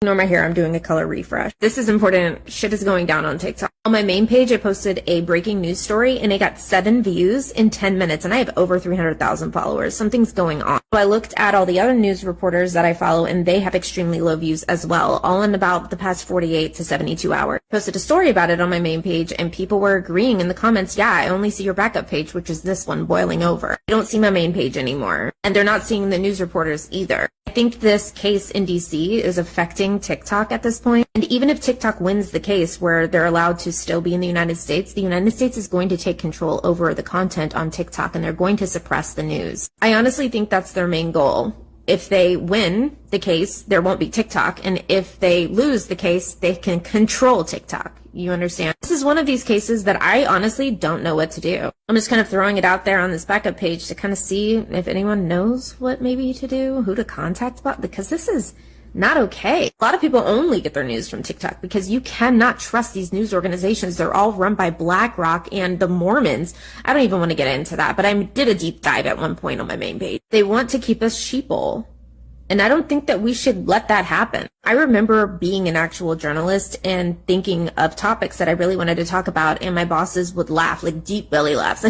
Ignore my hair, I'm doing a color refresh. This is important. Shit is going down on TikTok. On my main page, I posted a breaking news story and it got 7 views in 10 minutes and I have over 300,000 followers. Something's going on. So I looked at all the other news reporters that I follow and they have extremely low views as well, all in about the past 48 to 72 hours. I posted a story about it on my main page and people were agreeing in the comments, yeah, I only see your backup page, which is this one, boiling over. I don't see my main page anymore. And they're not seeing the news reporters either. I think this case in DC is affecting TikTok at this point. And even if TikTok wins the case where they're allowed to still be in the United States is going to take control over the content on TikTok and they're going to suppress the news. I honestly think that's their main goal. If they win the case, there won't be TikTok. And if they lose the case, they can control TikTok. You understand? This is one of these cases that I honestly don't know what to do. I'm just kind of throwing it out there on this backup page to kind of see if anyone knows what maybe to do, who to contact about, because this is not okay. A lot of people only get their news from TikTok because you cannot trust these news organizations. They're all run by BlackRock and the Mormons. I don't even want to get into that, but I did a deep dive at one point on my main page. They want to keep us sheeple. And I don't think that we should let that happen. I remember being an actual journalist and thinking of topics that I really wanted to talk about, and my bosses would laugh, like deep belly laughs,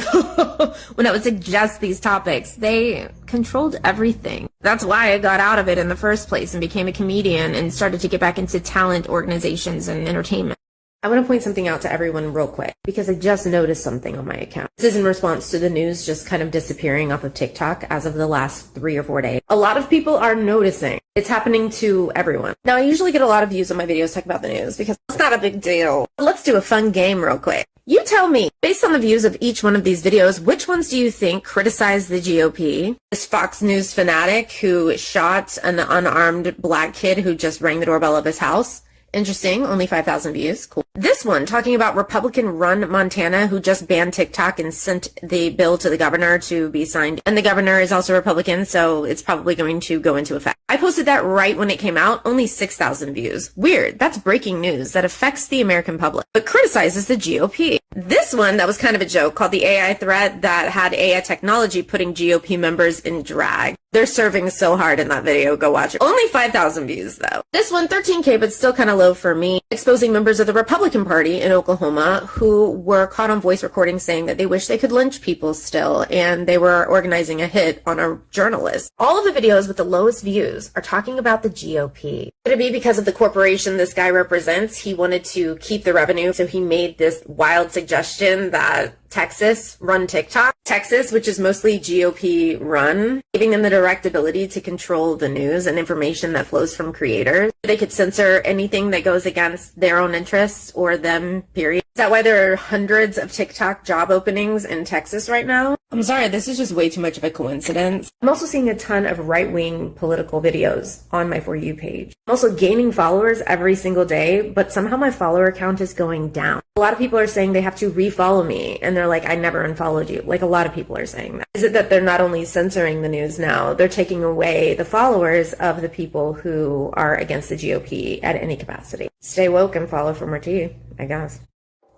when I would suggest these topics. They controlled everything. That's why I got out of it in the first place and became a comedian and started to get back into talent organizations and entertainment. I want to point something out to everyone real quick because I just noticed something on my account. This is in response to the news just kind of disappearing off of TikTok as of the last 3 or 4 days. A lot of people are noticing. It's happening to everyone. Now, I usually get a lot of views on my videos talking about the news because it's not a big deal. Let's do a fun game real quick. You tell me, based on the views of each one of these videos, which ones do you think criticize the GOP? This Fox News fanatic who shot an unarmed black kid who just rang the doorbell of his house. Interesting, only 5,000 views, cool. This one, talking about Republican-run Montana who just banned TikTok and sent the bill to the governor to be signed. And the governor is also Republican, so it's probably going to go into effect. I posted that right when it came out, only 6,000 views. Weird, that's breaking news that affects the American public, but criticizes the GOP. This one, that was kind of a joke, called the AI threat that had AI technology putting GOP members in drag. They're serving so hard in that video, go watch it. Only 5,000 views though. This one, 13K, but still kind of low for me, exposing members of the Republican Party in Oklahoma who were caught on voice recordings saying that they wish they could lynch people still, and they were organizing a hit on a journalist. All of the videos with the lowest views are talking about the GOP. Could it be because of the corporation this guy represents? He wanted to keep the revenue, so he made this wild suggestion that Texas run TikTok. Texas, which is mostly GOP run, giving them the direct ability to control the news and information that flows from creators. They could censor anything that goes against their own interests or them, period. Is that why there are hundreds of TikTok job openings in Texas right now? I'm sorry, this is just way too much of a coincidence. I'm also seeing a ton of right-wing political videos on my For You page. I'm also gaining followers every single day, but somehow my follower count is going down. A lot of people are saying they have to refollow me, and they're like, I never unfollowed you. Like, a lot of people are saying that. Is it that they're not only censoring the news now, they're taking away the followers of the people who are against the GOP at any capacity? Stay woke and follow for more tea, I guess.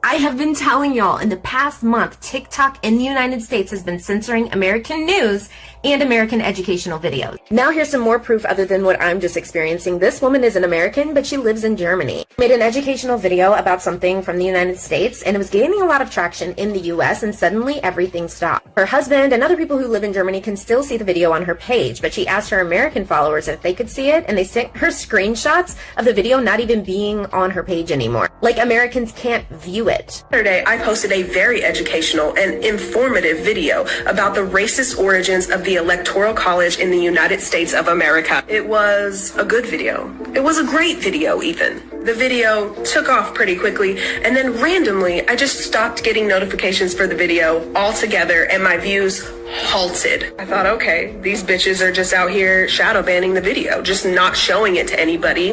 I have been telling y'all in the past month, TikTok in the United States has been censoring American news and American educational videos. Now here's some more proof other than what I'm just experiencing. This woman is an American, but she lives in Germany. Made an educational video about something from the United States, and it was gaining a lot of traction in the US, and suddenly everything stopped. Her husband and other people who live in Germany can still see the video on her page, but she asked her American followers if they could see it, and they sent her screenshots of the video not even being on her page anymore. Like, Americans can't view it. Yesterday, I posted a very educational and informative video about the racist origins of the Electoral College in the United States of America. It was a good video. It was a great video, even. The video took off pretty quickly, and then randomly, I just stopped getting notifications for the video altogether, and my views halted. I thought, okay, these bitches are just out here shadow banning the video, just not showing it to anybody.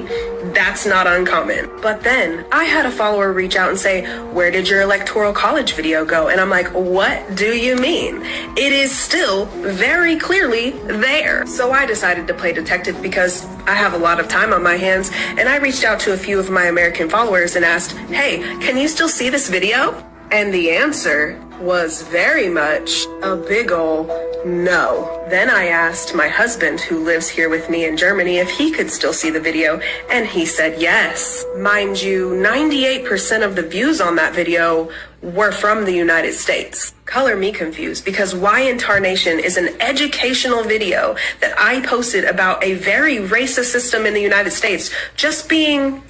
That's not uncommon. But then I had a follower reach out and say, where did your Electoral College video go? And I'm like, what do you mean? It is still very clearly there. So I decided to play detective because I have a lot of time on my hands, and I reached out to a few of my American followers and asked, hey, can you still see this video? And the answer was very much a big ol' no. Then I asked my husband, who lives here with me in Germany, if he could still see the video, and he said yes. Mind you, 98% of the views on that video were from the United States. Color me confused, because why in tarnation is an educational video that I posted about a very racist system in the United States just being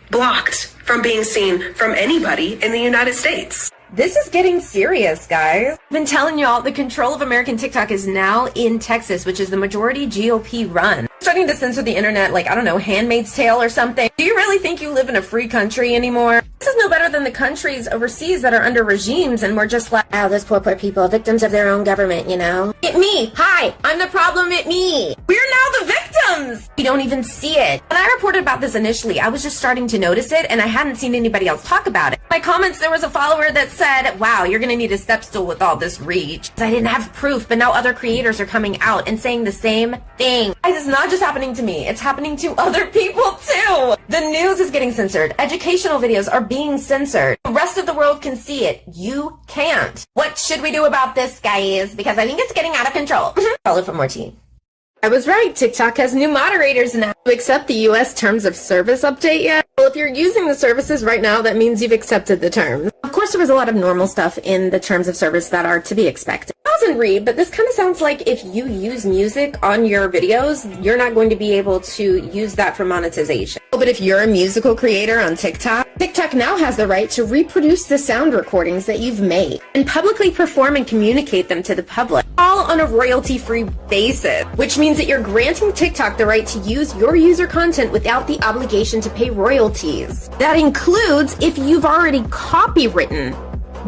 blocked from being seen from anybody in the United States? This is getting serious, guys. I've been telling y'all the control of American TikTok is now in Texas, which is the majority GOP run. Starting to censor the internet like, I don't know, Handmaid's Tale or something. Do you really think you live in a free country anymore? This is no better than the countries overseas that are under regimes and we're just like, oh, those poor people, victims of their own government, you know? It me. Hi, I'm the problem, it me. We're now the victims. We don't even see it. When I reported about this initially, I was just starting to notice it and I hadn't seen anybody else talk about it. In my comments, there was a follower that said, wow, you're gonna need a step stool with all this reach. I didn't have proof, but now other creators are coming out and saying the same thing. Guys, it's not just happening to me, it's happening to other people too. The news is getting censored. Educational videos are being censored. The rest of the world can see it. You can't. What should we do about this, guys? Because I think it's getting out of control. Follow for more tea. I was right. TikTok has new moderators now. You accept the U.S. Terms of Service update yet? Well, if you're using the services right now, that means you've accepted the terms. Of course, there was a lot of normal stuff in the Terms of Service that are to be expected. I wasn't read, but this kind of sounds like if you use music on your videos, you're not going to be able to use that for monetization. But if you're a musical creator on TikTok, TikTok now has the right to reproduce the sound recordings that you've made and publicly perform and communicate them to the public, all on a royalty-free basis, which means that you're granting TikTok the right to use your user content without the obligation to pay royalties. That includes if you've already copywritten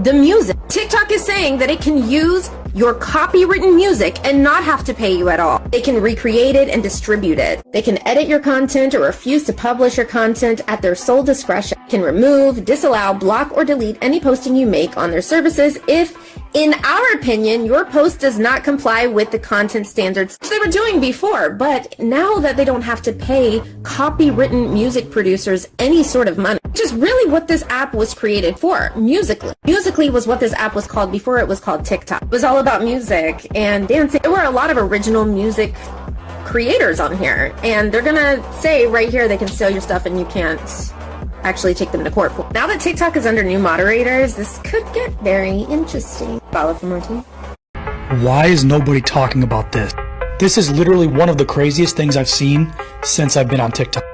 the music. TikTok is saying that it can use your copywritten music and not have to pay you at all. They can recreate it and distribute it. They can edit your content or refuse to publish your content at their sole discretion. They can remove, disallow, block, or delete any posting you make on their services if, in our opinion, your post does not comply with the content standards they were doing before. But now that they don't have to pay copywritten music producers any sort of money, which is really what this app was created for, Musical.ly. Musical.ly was what this app was called before it was called TikTok. It was all about music and dancing. There were a lot of original music creators on here, and they're gonna say right here they can sell your stuff and you can't actually take them to court. Now that TikTok is under new moderators, this could get very interesting. Follow for more tea. Why is nobody talking about this? This is literally one of the craziest things I've seen since I've been on TikTok.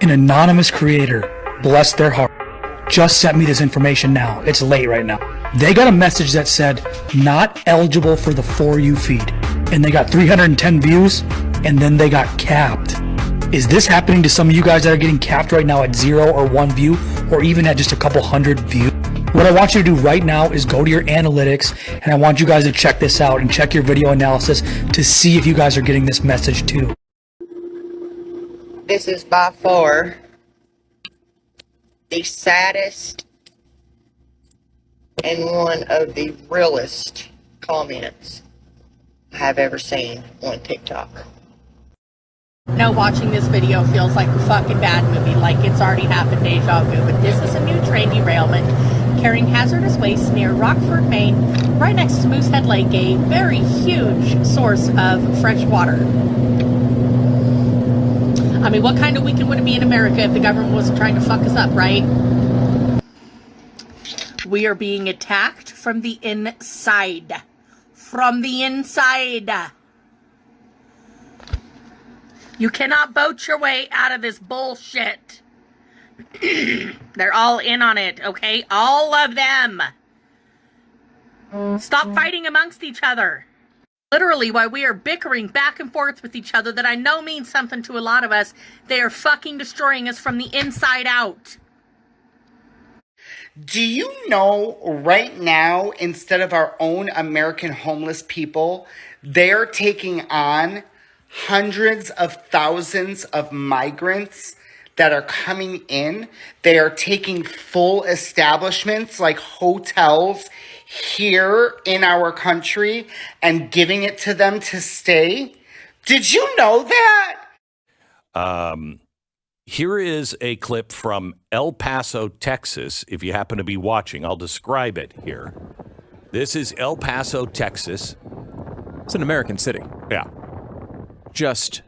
An anonymous creator, bless their heart, just sent me this information now. It's late right now. They got a message that said, not eligible for the For You feed. And they got 310 views, and then they got capped. Is this happening to some of you guys that are getting capped right now at 0 or 1 view, or even at just a couple hundred views? What I want you to do right now is go to your analytics, and I want you guys to check this out and check your video analysis to see if you guys are getting this message too. This is by far the saddest and one of the realest comments I've ever seen on TikTok. No, watching this video feels like a fucking bad movie, like it's already happened, deja vu. But this is a new train derailment carrying hazardous waste near Rockford, Maine, right next to Moosehead Lake, a very huge source of fresh water. I mean, what kind of weekend would it be in America if the government wasn't trying to fuck us up, right? We are being attacked from the inside. From the inside. You cannot vote your way out of this bullshit. They're all in on it, okay? All of them. Stop fighting amongst each other. Literally, while we are bickering back and forth with each other, that I know means something to a lot of us, they are fucking destroying us from the inside out. Do you know right now, instead of our own American homeless people, they're taking on hundreds of thousands of migrants that are coming in. They are taking full establishments like hotels here in our country and giving it to them to stay. Did you know that? Here is a clip from El Paso, Texas. If you happen to be watching, I'll describe it here. This is El Paso, Texas. It's an American city. Yeah. Just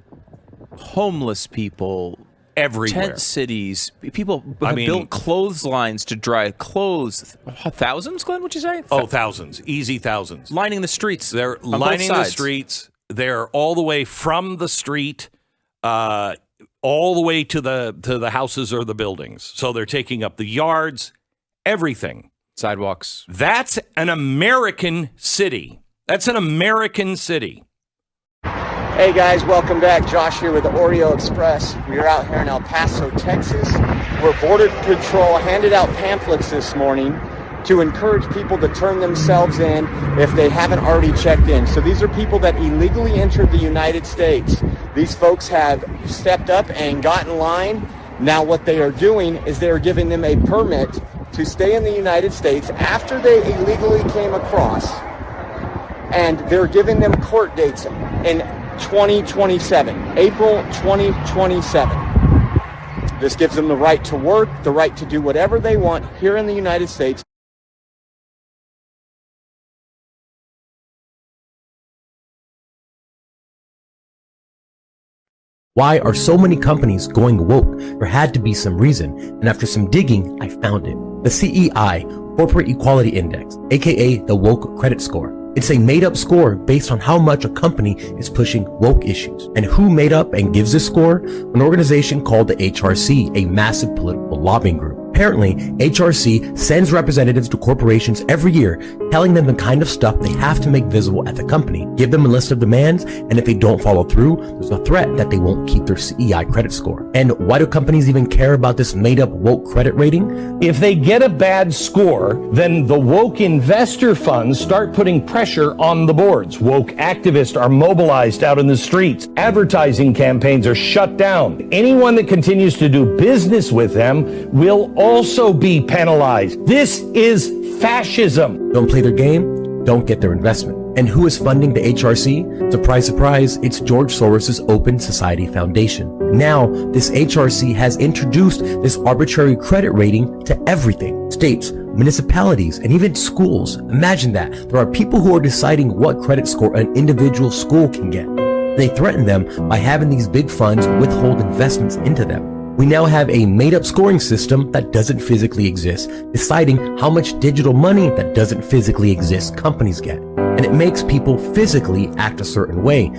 homeless people Everywhere. Tent cities. People have built clotheslines to dry clothes. Thousands, Glenn, would you say? Oh, thousands. Easy thousands. Lining the streets. They're lining the streets. They're all the way from the street all the way to the houses or the buildings. So they're taking up the yards, everything. Sidewalks. That's an American city. That's an American city. Hey guys, welcome back. Josh here with the Oreo Express. We are out here in El Paso, Texas, where Border Patrol handed out pamphlets this morning to encourage people to turn themselves in if they haven't already checked in. So these are people that illegally entered the United States. These folks have stepped up and got in line. Now what they are doing is they are giving them a permit to stay in the United States after they illegally came across. And they're giving them court dates in 2027, April 2027. This gives them the right to work, the right to do whatever they want here in the United States. Why are so many companies going woke? There had to be some reason, and after some digging, I found it. The CEI, Corporate Equality Index, aka the Woke Credit Score. It's a made-up score based on how much a company is pushing woke issues. And who made up and gives this score? An organization called the HRC, a massive political lobbying group. Apparently, HRC sends representatives to corporations every year, telling them the kind of stuff they have to make visible at the company, give them a list of demands, and if they don't follow through, there's a threat that they won't keep their CEI credit score. And why do companies even care about this made-up woke credit rating? If they get a bad score, then the woke investor funds start putting pressure on the boards. Woke activists are mobilized out in the streets. Advertising campaigns are shut down. Anyone that continues to do business with them will also be penalized. This is fascism. Don't play their game, don't get their investment. And who is funding the HRC? Surprise, surprise, it's George Soros' Open Society Foundation. Now, this HRC has introduced this arbitrary credit rating to everything. States, municipalities, and even schools. Imagine that. There are people who are deciding what credit score an individual school can get. They threaten them by having these big funds withhold investments into them. We now have a made-up scoring system that doesn't physically exist, deciding how much digital money that doesn't physically exist companies get. And it makes people physically act a certain way.